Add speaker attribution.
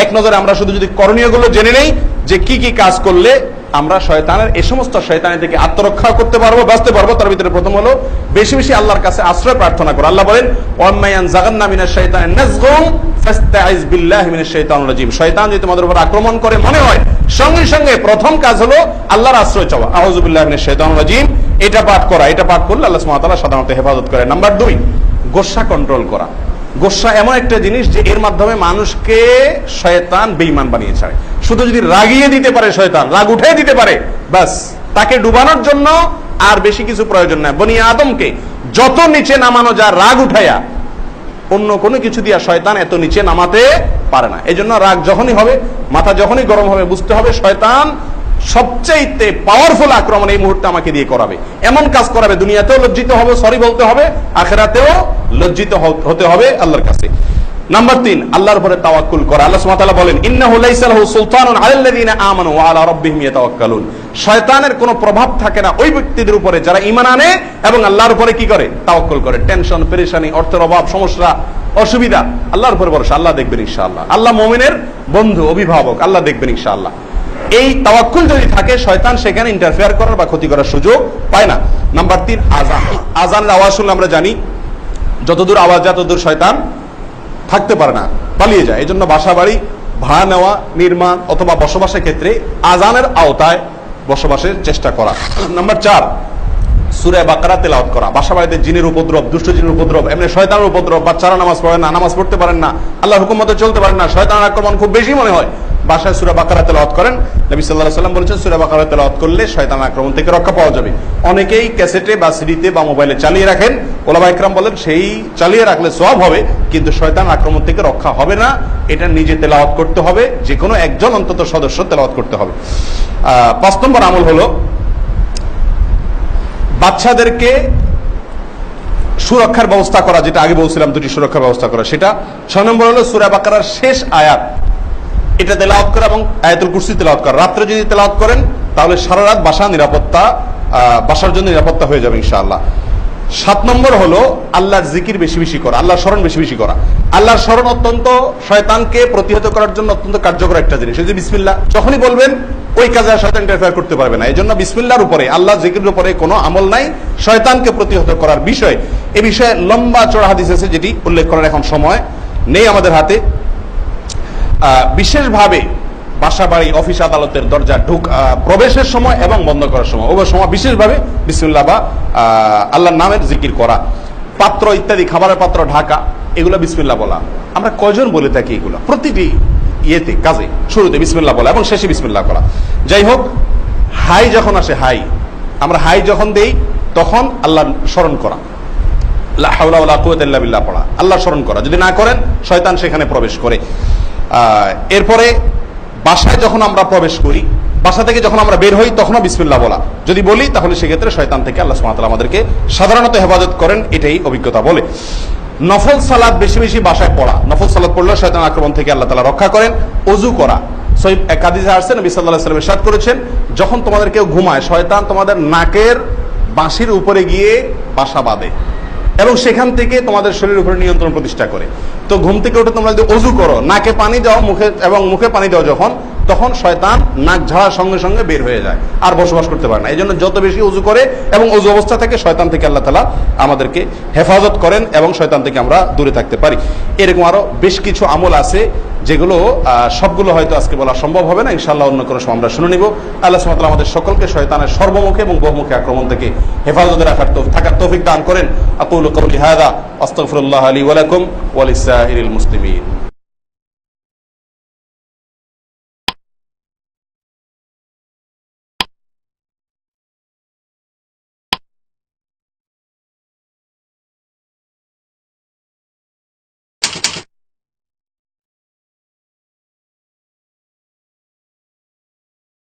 Speaker 1: এক নজরে আমরা শুধু যদি করণীয়গুলো জেনে নেই যে কি কি কাজ করলে আমরা শয়তানের এই সমস্ত শয়তানি থেকে আত্মরক্ষা করতে পারবো, বাঁচতে পারবো, তার ভিতরে প্রথম হলো বেশি বেশি আল্লাহর কাছে আশ্রয় প্রার্থনা করা। আল্লাহ বলেন ওয়াম্মায়ান জাগান্না মিনাশ শাইতানিন নাযগুন ফাস্তাইজ বিল্লাহি মিনাশ শাইতানির রাজিম। শয়তান যদি তোমাদের উপর আক্রমণ করে মনে হয়, সঙ্গে সঙ্গে প্রথম কাজ হলো আল্লাহর আশ্রয় চাওয়া, আউযু বিল্লাহি মিনাশ শাইতানির রাজিম, এটা পাঠ করা। এটা পাঠ করলে আল্লাহ সুবহানাহু ওয়া তাআলা সাধারণত হেফাজত করে। নাম্বার 2, গোসা কন্ট্রোল করা। গোসা এমন একটা জিনিস যে এর মাধ্যমে মানুষকে শয়তান বেঈমান বানিয়ে ছাড়ে। শুধু যদি রাগিয়ে দিতে পারে শয়তান, রাগ উঠিয়ে দিতে পারে, বাস তাকে ডুবানোর জন্য আর বেশি কিছু প্রয়োজন নাই। বনি আদমকে যত নিচে নামানো যায় রাগ উঠাইয়া, অন্য কোনো কিছু দিয়া শয়তান এত নিচে নামাতে পারে না। এই জন্য রাগ যখনই হবে, মাথা যখনই গরম হবে, বুঝতে হবে শয়তান সবচেয়ে পাওয়ারফুল আক্রমণ এই মুহূর্তে আমাকে দিয়ে করাবে, এমন কাজ করাবে, দুনিয়াতেও লজ্জিত হবে, সরি বলতে হবে, আখিরাতেও লজ্জিত হতে হবে আল্লাহর কাছে। নাম্বার 3, আল্লাহর উপরে তাওয়াক্কুল করা। আল্লাহ সুবহানাহু ওয়া তাআলা বলেন ইন্নাহু লাইসা লাহু সুলতানুন আলাল্লাযিনা আমানু ওয়া আলা রাব্বিহিম ইয়াতাওয়াক্কালুন। শয়তানের কোনো প্রভাব থাকে না ওই ব্যক্তিদের উপরে যারা ঈমান আনে এবং আল্লাহর উপরে কি করে, তাওয়াক্কুল করে। টেনশন, পেরেশানি, অর্থের অভাব, সমস্যা, অসুবিধা, আল্লাহর উপরে ভরসা, আল্লাহ দেখবেন ইনশাআল্লাহ। আল্লাহ মুমিনের বন্ধু, অভিভাবক, আল্লাহ দেখবেন ইনশাআল্লাহ। এই তাওয়াক্কুল যদি থাকে শয়তান সেখানে ইন্টারফেয়ার করার বা ক্ষতি করার সুযোগ পায় না। নাম্বার 3, আযান। আযানের আওয়াজ শুনলে আমরা জানি যতদূর আওয়াজ যায় ততদূর শয়তান থাকতে পারে না, পালিয়ে যায়। এই জন্য বাসা বাড়ি ভাড়া নেওয়া, নির্মাণ অথবা বসবাসের ক্ষেত্রে আযানের আওতায় বসবাসের চেষ্টা করা। নাম্বার 4, সূরা বাকারা তেলাওয়াত করা। বাসা বাড়িতে জিনের উপদ্রব, দুষ্ট জিনের উপদ্রব, এমনি শয়তানের উপদ্রব, বাচ্চারা নামাজ পড়ে না, নামাজ পড়তে পারেন না, আল্লাহর হুকুম মতো চলতে পারেন না, শয়তানের আক্রমণ খুব বেশি মনে হয়, বাসায় সূরা বাকারা তেলাওয়াত করেন। নবী সাল্লাল্লাহু আলাইহি ওয়াসাল্লাম বলেছেন সূরা বাকারা তেলাওয়াত করলে শয়তানের আক্রমণ থেকে রক্ষা পাওয়া যাবে। অনেকেই ক্যাসেটে বা সিডিতে বা মোবাইলে চালিয়ে রাখেন, ওলামা ইকরাম বলেন সেই চালিয়ে রাখলে সওয়াব হবে, কিন্তু শয়তান আক্রমণ থেকে রক্ষা হবে না। এটা নিজে তেলাওয়াত করতে হবে, যে কোনো একজন অন্তত সদস্য তেলাওয়াত করতে হবে। 5 নম্বর আমল হলো বাচ্চাদেরকে সুরক্ষার ব্যবস্থা করা, যেটা আগে বলছিলাম 2টি সুরক্ষার ব্যবস্থা করা। সেটা 6 নম্বর হলো সূরা বাকারার শেষ আয়াত এটা তেলাওয়াত করা এবং আয়াতুল কুরসি তেলাওয়াত করা। রাত্রে যদি তেলাওয়াত করেন তাহলে সারা রাত বাসার জন্য নিরাপত্তা হয়ে যাবে ইনশাআল্লাহ। 7 নম্বর হলো আল্লাহর জিকির বেশি বেশি করা, আল্লাহর স্মরণ বেশি বেশি করা। আল্লাহর স্মরণ অত্যন্ত শয়তানকে প্রতিহত করার জন্য অত্যন্ত কার্যকর একটা জিনিস। এই যে বিসমিল্লাহ যখনই বলবেন ওই কাজে আর শয়তান ইন্টারফেয়ার করতে পারবে না। এই জন্য বিসমিল্লাহর উপরে, আল্লাহ জিকিরের উপরে কোনো আমল নাই শয়তানকে প্রতিহত করার বিষয়। এই বিষয়ে লম্বা চড়া হাদিস আছে, যেটি উল্লেখ করার এখন সময় নেই আমাদের হাতে। বিশেষভাবে বাসা বাড়ি, অফিস আদালতের দরজা প্রবেশের সময় এবং বন্ধ করার সময়, উভয় সময় বিশেষভাবে বিসমিল্লাহ বা আল্লাহর নামের জিকির করা। পাত্র ইত্যাদি, খাবারের পাত্র ঢাকা, এগুলো বিসমিল্লাহ বলা। আমরা কয়জন বলে থাকি এগুলো? প্রতিটি ইয়েতে, কাজে শুরুতে বিসমিল্লাহ বলা এবং শেষে বিসমিল্লাহ করা। যাই হোক, হাই যখন আসে, আমরা হাই যখন দেই তখন আল্লাহ স্মরণ করা, লা হাওলা ওয়ালা কুওয়াতা ইল্লা বিল্লাহ পড়া, আল্লাহ স্মরণ করা। যদি না করেন শয়তান সেখানে প্রবেশ করে। এরপরে বাসায় যখন আমরা প্রবেশ করি, বাসা থেকে যখন আমরা বের হই তখনও বিসমিল্লাহ বলা। যদি বলি তাহলে সেক্ষেত্রে শয়তান থেকে আল্লাহ সুবহানাহু ওয়া তাআলা আমাদেরকে সাধারণত হেফাজত করেন, এটাই অভিজ্ঞতা বলে। নফল সালাত বেশি বেশি বাসায় পড়া। নফল সালাত পড়লে শয়তান আক্রমণ থেকে আল্লাহ তাআলা রক্ষা করেন। ওযু করা, সহিহ এক হাদিসে আসছে নবী সাল্লাল্লাহু আলাইহি ওয়াসাল্লাম ইরশাদ করেছেন, যখন তোমাদের কেউ ঘুমায় শয়তান তোমাদের নাকের বাঁশির উপরে গিয়ে বাসা বাঁধে এবং সেখান থেকে তোমাদের শরীরের উপরে নিয়ন্ত্রণ প্রতিষ্ঠা করে। তো ঘুম থেকে উঠে তোমরা যদি ওযু করো, নাকে পানি দাও, মুখে পানি দাও তখন শয়তান নাক ঝাড়ার সঙ্গে সঙ্গে বের হয়ে যায়, আর বসবাস করতে পারে না। এই জন্য যত বেশি ওযু করে এবং ওযু অবস্থা থেকে শয়তান থেকে আল্লাহ তাআলা আমাদেরকে হেফাজত করেন এবং শয়তান থেকে আমরা দূরে থাকতে পারি। এরকম আরো বেশ কিছু আমল আছে যেগুলো সবগুলো হয়তো আজকে বলা সম্ভব হবে না, ইনশাআল্লাহ অন্য কোনো সময় আমরা শুনে নিব। আল্লাহ সুবহানাহু ওয়া তাআলা আমাদের সকলকে শয়তানের সর্বমুখে এবং বহুমুখী আক্রমণ থেকে হেফাজতে থাকার তৌফিক দান করেন। আকুলু কাওলি হাযা আস্তাগফিরুল্লাহ লি ওয়া লাকুম ওয়া লিসাইরিল মুসলিমিন।